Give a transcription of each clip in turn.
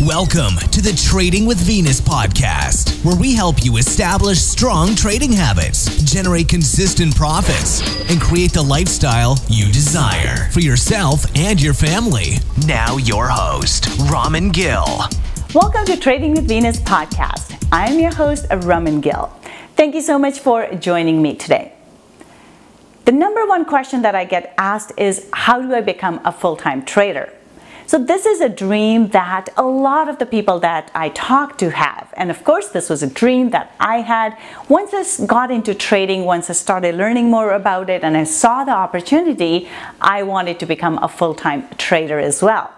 Welcome to the Trading with Venus podcast, where we help you establish strong trading habits, generate consistent profits, and create the lifestyle you desire for yourself and your family. Now your host, Raman Gill. Welcome to Trading with Venus podcast. I'm your host, Raman Gill. Thank you so much for joining me today. The number one question that I get asked is, how do I become a full-time trader? So this is a dream that a lot of the people that I talk to have. And of course, this was a dream that I had. Once I got into trading, once I started learning more about it and I saw the opportunity, I wanted to become a full-time trader as well.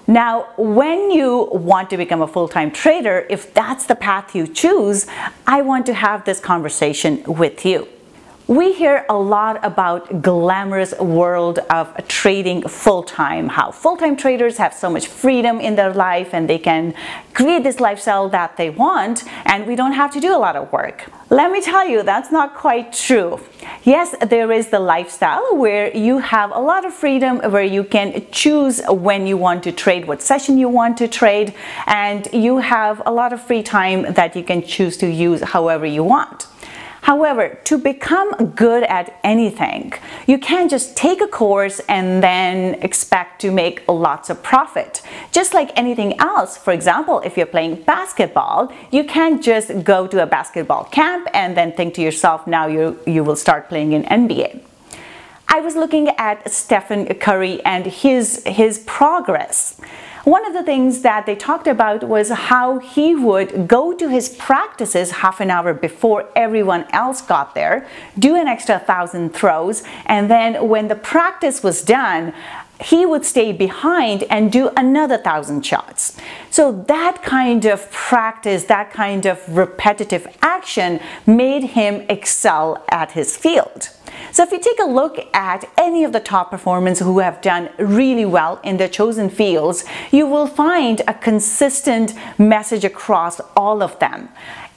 Now, when you want to become a full-time trader, if that's the path you choose, I want to have this conversation with you. We hear a lot about glamorous world of trading full-time, how full-time traders have so much freedom in their life and they can create this lifestyle that they want and we don't have to do a lot of work. Let me tell you, that's not quite true. Yes, there is the lifestyle where you have a lot of freedom, where you can choose when you want to trade, what session you want to trade, and you have a lot of free time that you can choose to use however you want. However, to become good at anything, you can't just take a course and then expect to make lots of profit. Just like anything else, for example, if you're playing basketball, you can't just go to a basketball camp and then think to yourself, now you will start playing in NBA. I was looking at Stephen Curry and his progress. One of the things that they talked about was how he would go to his practices half an hour before everyone else got there, do an extra 1,000 throws, and then when the practice was done, he would stay behind and do another 1,000 shots. So that kind of practice, that kind of repetitive action made him excel at his field. So if you take a look at any of the top performers who have done really well in their chosen fields, you will find a consistent message across all of them.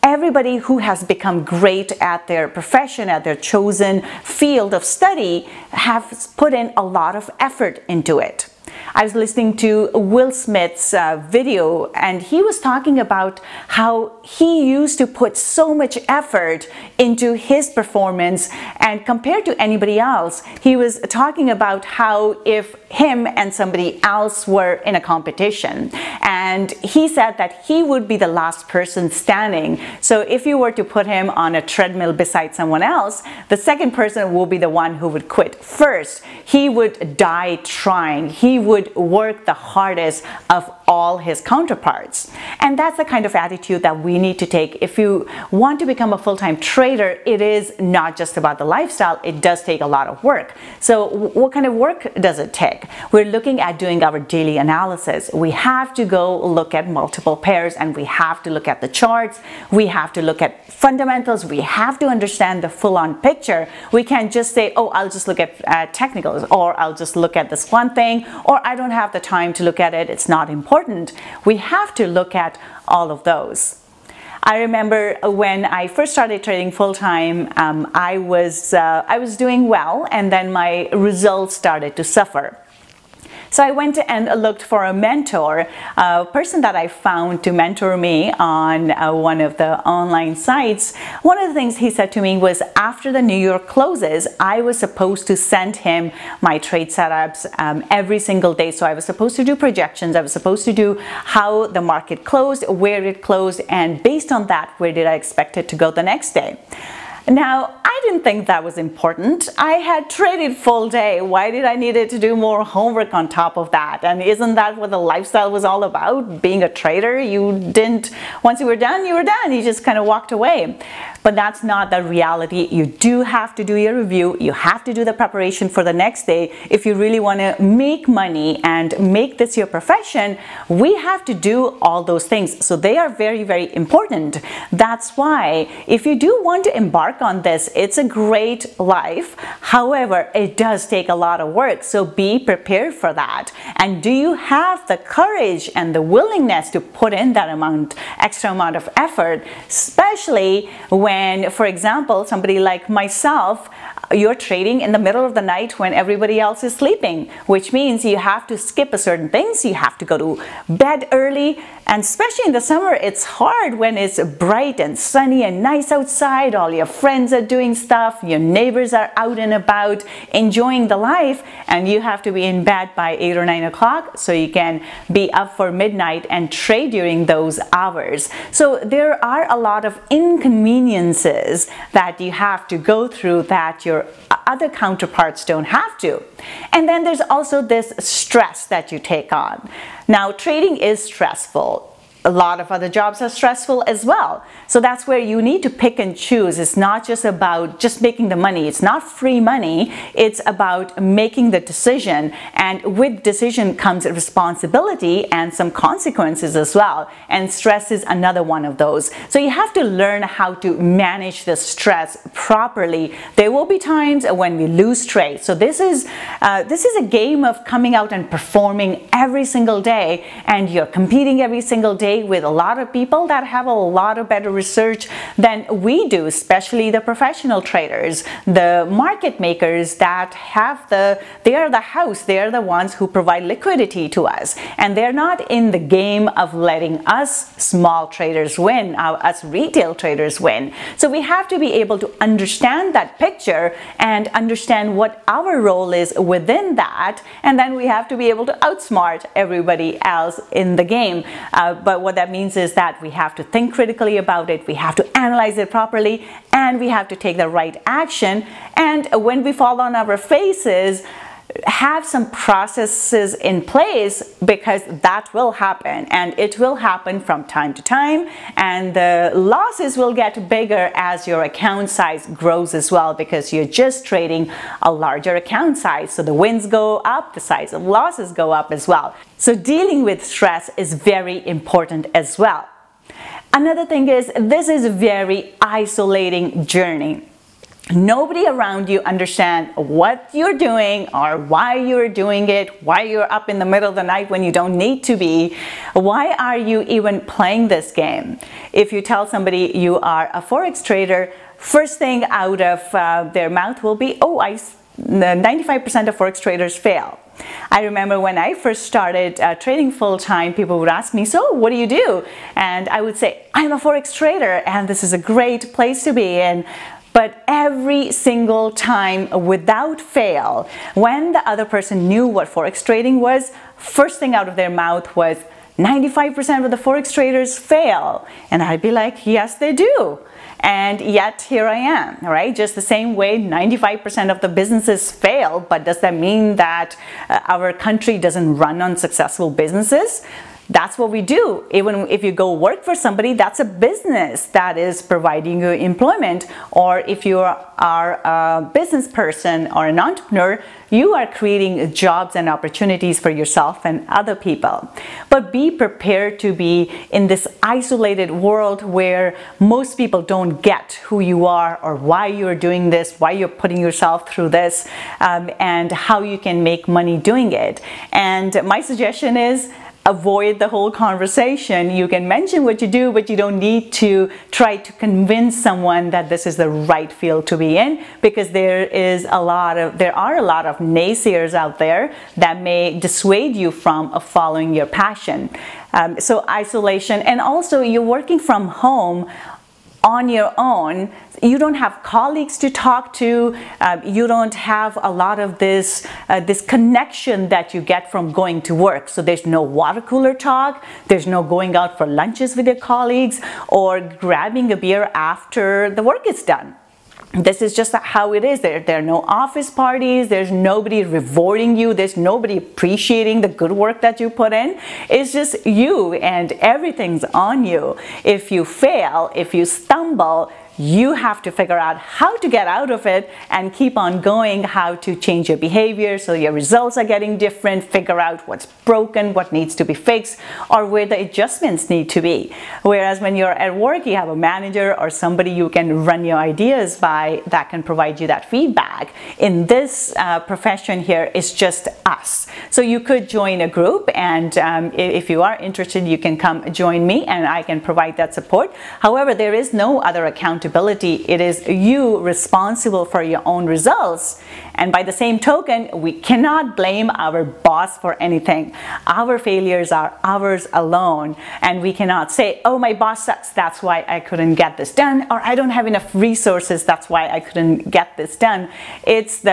Everybody who has become great at their profession, at their chosen field of study, have put in a lot of effort into it. I was listening to Will Smith's video and he was talking about how he used to put so much effort into his performance, and compared to anybody else, he was talking about how if him and somebody else were in a competition, and he said that he would be the last person standing. So if you were to put him on a treadmill beside someone else, the second person will be the one who would quit first. He would die trying. He would work the hardest of all his counterparts. And that's the kind of attitude that we need to take. If you want to become a full-time trader, it is not just about the lifestyle, it does take a lot of work. So what kind of work does it take? We're looking at doing our daily analysis. We have to go look at multiple pairs and we have to look at the charts. We have to look at fundamentals. We have to understand the full-on picture. We can't just say, oh, I'll just look at technicals, or I'll just look at this one thing, or I don't have the time to look at it, it's not important. We have to look at all of those. I remember when I first started trading full-time, I was doing well, and then my results started to suffer. So I went and looked for a mentor, a person that I found to mentor me on one of the online sites. One of the things he said to me was, after the New York closes, I was supposed to send him my trade setups every single day. So I was supposed to do projections. I was supposed to do how the market closed, where it closed, and based on that, where did I expect it to go the next day. Now, I didn't think that was important. I had traded full day. Why did I need to do more homework on top of that? And isn't that what the lifestyle was all about? Being a trader, once you were done, you were done. You just kind of walked away. But that's not the reality. You do have to do your review. You have to do the preparation for the next day. If you really want to make money and make this your profession, we have to do all those things. So they are very, very important. That's why if you do want to embark on this, it's a great life. However, it does take a lot of work. So be prepared for that. And do you have the courage and the willingness to put in that extra amount of effort, especially when, for example, somebody like myself, you're trading in the middle of the night when everybody else is sleeping, which means you have to skip a certain things, you have to go to bed early. And especially in the summer, it's hard when it's bright and sunny and nice outside. All your friends are doing stuff, your neighbors are out and about enjoying the life, and you have to be in bed by 8 or 9 o'clock so you can be up for midnight and trade during those hours. So there are a lot of inconveniences that you have to go through that your other counterparts don't have to. And then there's also this stress that you take on. Now, trading is stressful. A lot of other jobs are stressful as well. So that's where you need to pick and choose. It's not just about just making the money. It's not free money. It's about making the decision. And with decision comes responsibility and some consequences as well. And stress is another one of those. So you have to learn how to manage the stress properly. There will be times when we lose trade. So this is a game of coming out and performing every single day. And you're competing every single day with a lot of people that have a lot of better research than we do, especially the professional traders, the market makers that they are the house, they are the ones who provide liquidity to us, and they're not in the game of letting us small traders win, us retail traders win. So we have to be able to understand that picture and understand what our role is within that, and then we have to be able to outsmart everybody else in the game. But what that means is that we have to think critically about it, we have to analyze it properly, and we have to take the right action. And when we fall on our faces, have some processes in place, because that will happen, and it will happen from time to time, and the losses will get bigger as your account size grows as well, because you're just trading a larger account size. So the wins go up, the size of losses go up as well. So dealing with stress is very important as well. Another thing is, this is a very isolating journey. Nobody around you understands what you're doing or why you're doing it, why you're up in the middle of the night when you don't need to be. Why are you even playing this game? If you tell somebody you are a Forex trader, first thing out of their mouth will be, oh, 95% of Forex traders fail. I remember when I first started trading full-time, people would ask me, so what do you do? And I would say, I'm a Forex trader, and this is a great place to be in. But every single time, without fail, when the other person knew what Forex trading was, first thing out of their mouth was, 95% of the Forex traders fail. And I'd be like, yes, they do. And yet here I am, right? Just the same way 95% of the businesses fail, but does that mean that our country doesn't run on successful businesses? That's what we do. Even if you go work for somebody, that's a business that is providing you employment. Or if you are a business person or an entrepreneur, you are creating jobs and opportunities for yourself and other people. But be prepared to be in this isolated world where most people don't get who you are or why you're doing this, why you're putting yourself through this, and how you can make money doing it. And my suggestion is, avoid the whole conversation. You can mention what you do, but you don't need to try to convince someone that this is the right field to be in, because there are a lot of naysayers out there that may dissuade you from following your passion. So isolation, and also you're working from home on your own. You don't have colleagues to talk to. You don't have a lot of this connection that you get from going to work. So there's no water cooler talk. There's no going out for lunches with your colleagues or grabbing a beer after the work is done. This is just how it is. There are no office parties. There's nobody rewarding you. There's nobody appreciating the good work that you put in. It's just you, and everything's on you. If you fail, if you stumble, you have to figure out how to get out of it and keep on going, how to change your behavior so your results are getting different, figure out what's broken, what needs to be fixed, or where the adjustments need to be. Whereas when you're at work, you have a manager or somebody you can run your ideas by that can provide you that feedback. In this profession here, it's just us. So you could join a group, and if you are interested, you can come join me and I can provide that support. However, there is no other accountability. It is you responsible for your own results, And by the same token, we cannot blame our boss for anything. Our failures are ours alone, and we cannot say, oh, my boss sucks, that's why I couldn't get this done, or I don't have enough resources, that's why I couldn't get this done. It's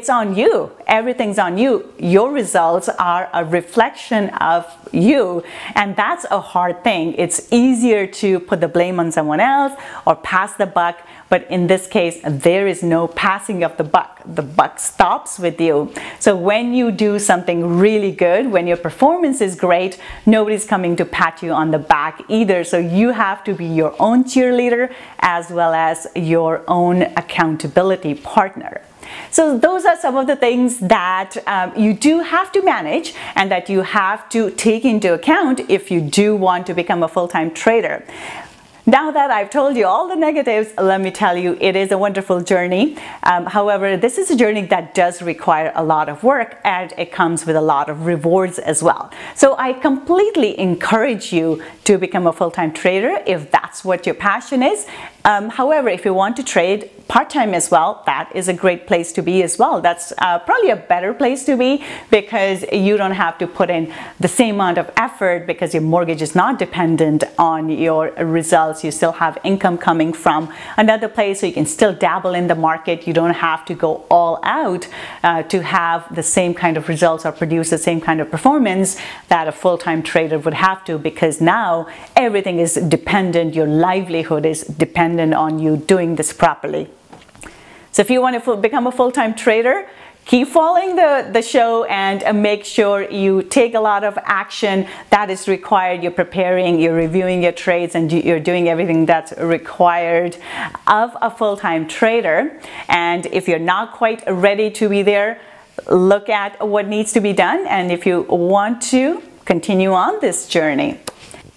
on you. Everything's on you. Your results are a reflection of you, and that's a hard thing. It's easier to put the blame on someone else or pass the buck, but in this case, there is no passing of the buck. The buck stops with you. So when you do something really good, when your performance is great, nobody's coming to pat you on the back either. So you have to be your own cheerleader as well as your own accountability partner. So those are some of the things that you do have to manage and that you have to take into account if you do want to become a full-time trader. Now that I've told you all the negatives, let me tell you, it is a wonderful journey. However, this is a journey that does require a lot of work, and it comes with a lot of rewards as well. So I completely encourage you to become a full-time trader if that's what your passion is. However, if you want to trade part-time as well, that is a great place to be as well. That's probably a better place to be because you don't have to put in the same amount of effort because your mortgage is not dependent on your results. You still have income coming from another place, so you can still dabble in the market. You don't have to go all out to have the same kind of results or produce the same kind of performance that a full-time trader would have to, because now everything is dependent. Your livelihood is dependent on you doing this properly. So if you want to become a full-time trader, keep following the show and make sure you take a lot of action that is required. You're preparing, you're reviewing your trades, and you're doing everything that's required of a full-time trader. And if you're not quite ready to be there, look at what needs to be done, and if you want to continue on this journey.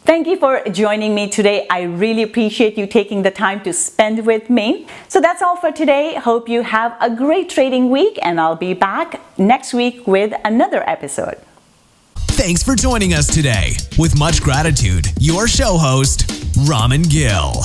Thank you for joining me today. I really appreciate you taking the time to spend with me. So that's all for today. Hope you have a great trading week, and I'll be back next week with another episode. Thanks for joining us today. With much gratitude, your show host, Raman Gill.